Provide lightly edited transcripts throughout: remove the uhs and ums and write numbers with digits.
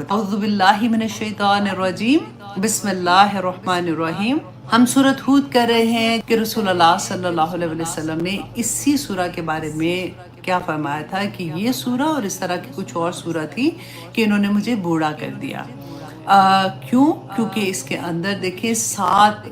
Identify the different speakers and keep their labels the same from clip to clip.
Speaker 1: اعوذ باللہ من الشیطان الرجیم، بسم اللہ الرحمن الرحیم۔ ہم سورۃ ہود کر رہے ہیں کہ رسول اللہ صلی اللہ علیہ وسلم نے اسی سورہ کے بارے میں کیا فرمایا تھا کہ یہ سورہ اور اس طرح کی کچھ اور سورہ تھی کہ انہوں نے مجھے بوڑھا کر دیا۔ کیونکہ اس کے اندر دیکھیں 7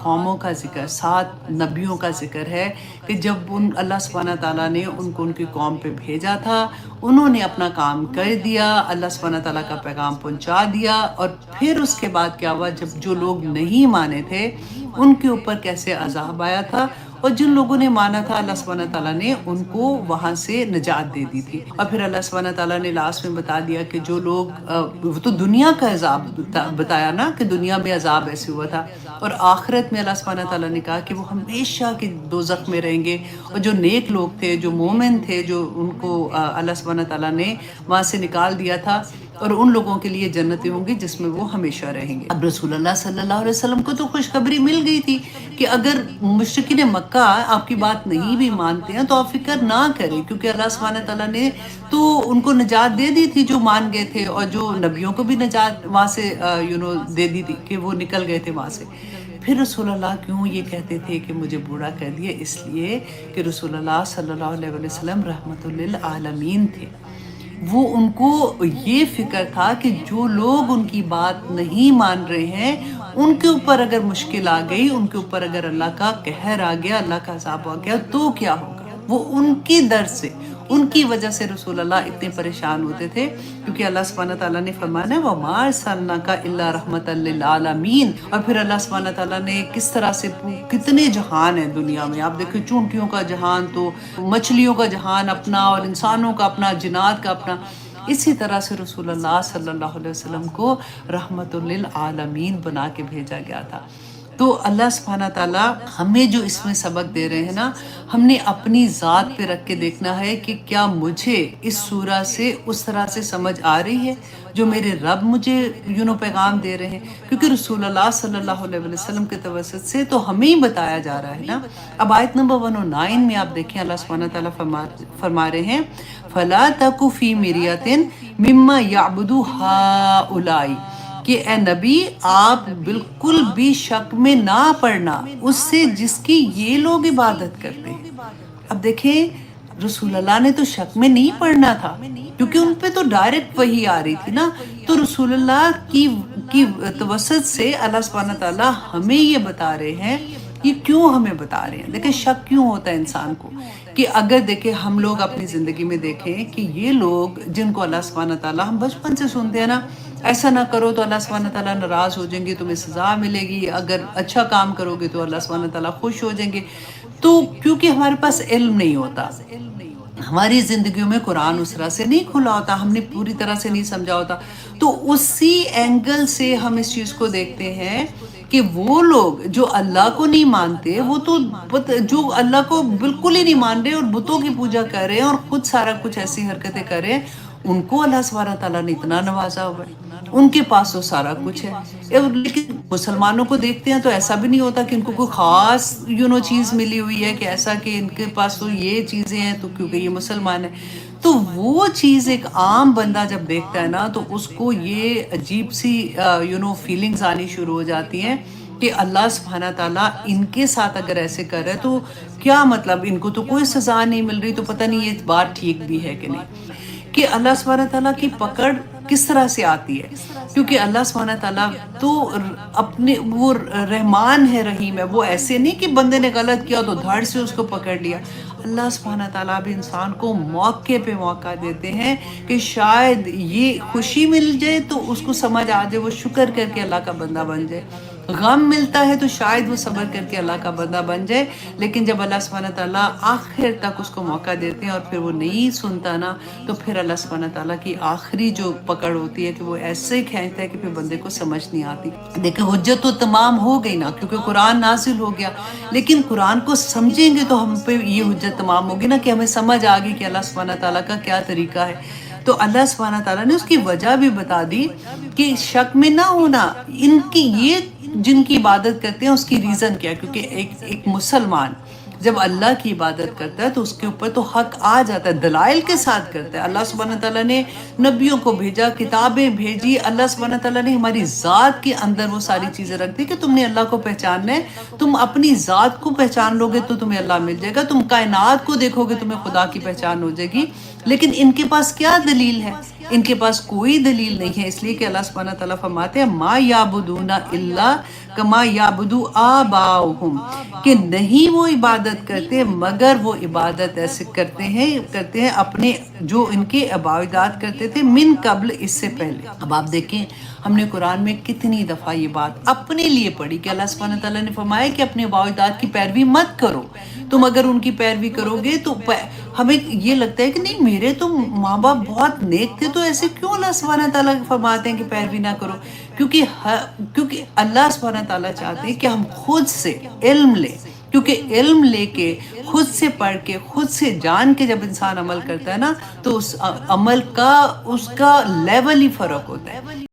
Speaker 1: قوموں کا ذکر، 7 نبیوں کا ذکر ہے کہ جب اللہ سبحانہ تعالیٰ نے ان کو ان کی قوم پہ بھیجا تھا، انہوں نے اپنا کام کر دیا، اللہ سبحانہ تعالیٰ کا پیغام پہنچا دیا، اور پھر اس کے بعد کیا ہوا، جب جو لوگ نہیں مانے تھے ان کے اوپر کیسے عذاب آیا تھا، اور جن لوگوں نے مانا تھا اللہ سبحانہ تعالیٰ نے ان کو وہاں سے نجات دے دی تھی۔ اور پھر اللہ سبحانہ تعالیٰ نے لاسٹ میں بتا دیا کہ جو لوگ وہ تو دنیا کا عذاب بتایا نا کہ دنیا میں عذاب ایسے ہوا تھا، اور آخرت میں اللہ سبحانہ تعالیٰ نے کہا کہ وہ ہمیشہ کے دوزخ میں رہیں گے، اور جو نیک لوگ تھے، جو مومن تھے، جو ان کو اللہ سبحانہ تعالیٰ نے وہاں سے نکال دیا تھا، اور ان لوگوں کے لیے جنتیں ہوں گی جس میں وہ ہمیشہ رہیں گے۔ اب رسول اللہ صلی اللہ علیہ وسلم کو تو خوشخبری مل گئی تھی کہ اگر مشرکین مکہ آپ کی بات نہیں بھی مانتے ہیں تو آپ فکر نہ کریں، کیونکہ اللہ سبحانہ تعالیٰ نے تو ان کو نجات دے دی تھی جو مان گئے تھے، اور جو نبیوں کو بھی نجات وہاں سے دے دی تھی کہ وہ نکل گئے تھے وہاں سے۔ پھر رسول اللہ کیوں یہ کہتے تھے کہ مجھے بوڑھا کر دیا؟ اس لیے کہ رسول اللہ صلی اللہ علیہ وسلم رحمت للعالمین تھے۔ وہ ان کو یہ فکر تھا کہ جو لوگ ان کی بات نہیں مان رہے ہیں ان کے اوپر اگر مشکل آ گئی، ان کے اوپر اگر اللہ کا قہر آ گیا، اللہ کا عذاب آ گیا تو کیا ہوگا۔ وہ ان کی درد سے، ان کی وجہ سے رسول اللہ اتنے پریشان ہوتے تھے، کیونکہ اللہ سبحانہ تعالیٰ نے فرمانا ہے وَمَا أَرْسَلْنَاكَ إِلَّا رَحْمَةً لِّلْعَالَمِينَ۔ اور پھر اللہ سبحانہ تعالیٰ نے کس طرح سے کتنے جہان ہیں دنیا میں، آپ دیکھیں چونٹیوں کا جہان، تو مچھلیوں کا جہان اپنا، اور انسانوں کا اپنا، جنات کا اپنا۔ اسی طرح سے رسول اللہ صلی اللہ علیہ وسلم کو رحمت للعالمین بنا کے بھیجا گیا تھا۔ تو اللہ سبحانہ تعالیٰ ہمیں جو اس میں سبق دے رہے ہیں نا، ہم نے اپنی ذات پہ رکھ کے دیکھنا ہے کہ کیا مجھے اس سورہ سے اس طرح سے سمجھ آ رہی ہے جو میرے رب مجھے پیغام دے رہے ہیں، کیونکہ رسول اللہ صلی اللہ علیہ وسلم کے توسط سے تو ہمیں ہی بتایا جا رہا ہے نا۔ اب آیت نمبر 109 میں آپ دیکھیں اللہ سبحانہ تعالیٰ فرما رہے ہیں فَلَا تَكُ فِي مِرْيَةٍ مِّمَّا يَعْبُدُ هَٰؤُلَاءِ، کہ اے نبی آپ بالکل بھی شک میں نہ پڑنا اس سے جس کی یہ لوگ عبادت کرتے ہیں۔ اب دیکھیں رسول اللہ نے تو شک میں نہیں پڑنا تھا، کیونکہ ان پہ تو ڈائریکٹ وحی آ رہی تھی نا۔ تو رسول اللہ کی توسط سے اللہ سبحانہ تعالیٰ ہمیں یہ بتا رہے ہیں، یہ کیوں ہمیں بتا رہے ہیں؟ دیکھیں شک کیوں ہوتا ہے انسان کو، کہ اگر دیکھیں ہم لوگ اپنی زندگی میں دیکھیں کہ یہ لوگ جن کو اللہ سبحانہ تعالیٰ، ہم بچپن سے سنتے ہیں نا، ایسا نہ کرو تو اللہ سبحانہ تعالیٰ ناراض ہو جائیں گے، تمہیں سزا ملے گی، اگر اچھا کام کرو گے تو اللہ سبحانہ تعالیٰ خوش ہو جائیں گے۔ تو کیونکہ ہمارے پاس علم نہیں ہوتا، ہماری زندگیوں میں قرآن اس طرح سے نہیں کھلا ہوتا، ہم نے پوری طرح سے نہیں سمجھا ہوتا، تو اسی اینگل سے ہم اس چیز کو دیکھتے ہیں کہ وہ لوگ جو اللہ کو نہیں مانتے، وہ تو جو اللہ کو بالکل ہی نہیں مان رہے اور بتوں کی پوجا کر رہے ہیں اور خود سارا کچھ ایسی حرکتیں کر رہے ہیں، ان کو اللہ سبحانہ تعالیٰ نے اتنا نوازا ہوا ہے، ان کے پاس تو سارا کچھ ہے۔ لیکن مسلمانوں کو دیکھتے ہیں تو ایسا بھی نہیں ہوتا کہ ان کو کوئی خاص چیز ملی ہوئی ہے، کہ ایسا کہ ان کے پاس تو یہ چیزیں ہیں تو کیونکہ یہ مسلمان ہے۔ تو وہ چیز ایک عام بندہ جب دیکھتا ہے نا تو اس کو یہ عجیب سی فیلنگز آنی شروع ہو جاتی ہیں کہ اللہ سبحانہ تعالیٰ ان کے ساتھ اگر ایسے کر رہے تو کیا مطلب، ان کو تو کوئی سزا نہیں مل رہی، تو پتہ نہیں یہ بات ٹھیک بھی ہے کہ نہیں، کہ اللہ سبحانہ تعالیٰ کی پکڑ کس طرح سے آتی ہے، کیونکہ اللہ سبحانہ تعالیٰ تو اپنے وہ رحمان ہے، رحیم ہے، وہ ایسے نہیں کہ بندے نے غلط کیا تو دھڑ سے اس کو پکڑ لیا۔ اللہ سبحانہ تعالیٰ بھی انسان کو موقع پہ موقع دیتے ہیں کہ شاید یہ خوشی مل جائے تو اس کو سمجھ آ جائے، وہ شکر کر کے اللہ کا بندہ بن جائے، غم ملتا ہے تو شاید وہ صبر کر کے اللہ کا بندہ بن جائے۔ لیکن جب اللہ سبحانہ تعالیٰ آخر تک اس کو موقع دیتے ہیں اور پھر وہ نہیں سنتا نا، تو پھر اللہ سبحانہ تعالیٰ کی آخری جو پکڑ ہوتی ہے کہ وہ ایسے ہی کھینچتا ہے کہ پھر بندے کو سمجھ نہیں آتی۔ دیکھیں حجت تو تمام ہو گئی نا، کیونکہ قرآن نازل ہو گیا، لیکن قرآن کو سمجھیں گے تو ہم پہ یہ حجت تمام ہوگی نا، کہ ہمیں سمجھ آ گئی کہ اللہ سبحانہ تعالیٰ کا کیا طریقہ ہے۔ تو اللہ سبحانہ تعالیٰ نے اس کی وجہ بھی بتا دی کہ شک میں نہ ہونا، ان کی یہ جن کی عبادت کرتے ہیں اس کی ریزن کیا ہے، کیونکہ ایک مسلمان جب اللہ کی عبادت کرتا ہے تو اس کے اوپر تو حق آ جاتا ہے، دلائل کے ساتھ کرتا ہے۔ اللہ سبحانہ تعالیٰ نے نبیوں کو بھیجا، کتابیں بھیجی، اللہ سبحانہ تعالیٰ نے ہماری ذات کے اندر وہ ساری چیزیں رکھ دی کہ تم نے اللہ کو پہچاننا ہے، تم اپنی ذات کو پہچان لو گے تو تمہیں اللہ مل جائے گا، تم کائنات کو دیکھو گے تمہیں خدا کی پہچان ہو جائے گی۔ لیکن ان کے پاس کیا دلیل ہے؟ ان کے پاس کوئی دلیل نہیں ہے، اس لیے کہ اللہ سبحانہ تعالیٰ فرماتے ہیں ما یعبدون الا کما یعبد آباؤہم، کہ نہیں وہ عبادت کرتے مگر وہ عبادت ایسے کرتے ہیں اپنے جو ان کے عبادات کرتے تھے من قبل، اس سے پہلے۔ اب آپ دیکھیں ہم نے قرآن میں کتنی دفعہ یہ بات اپنے لیے پڑھی کہ اللہ سبحانہ تعالیٰ نے فرمایا کہ اپنے عبادات کی پیروی مت کرو، تم اگر ان کی پیروی کرو گے تو ہمیں یہ لگتا ہے کہ نہیں میرے تو ماں باپ بہت نیک تھے تو ایسے کیوں اللہ سبحانہ تعالیٰ فرماتے ہیں کہ پیروی نہ کرو؟ کیونکہ اللہ سبحانہ تعالیٰ چاہتے ہیں کہ ہم خود سے علم لیں، کیونکہ علم لے کے خود سے پڑھ کے خود سے جان کے جب انسان عمل کرتا ہے نا تو اس عمل کا اس کا لیول ہی فرق ہوتا ہے۔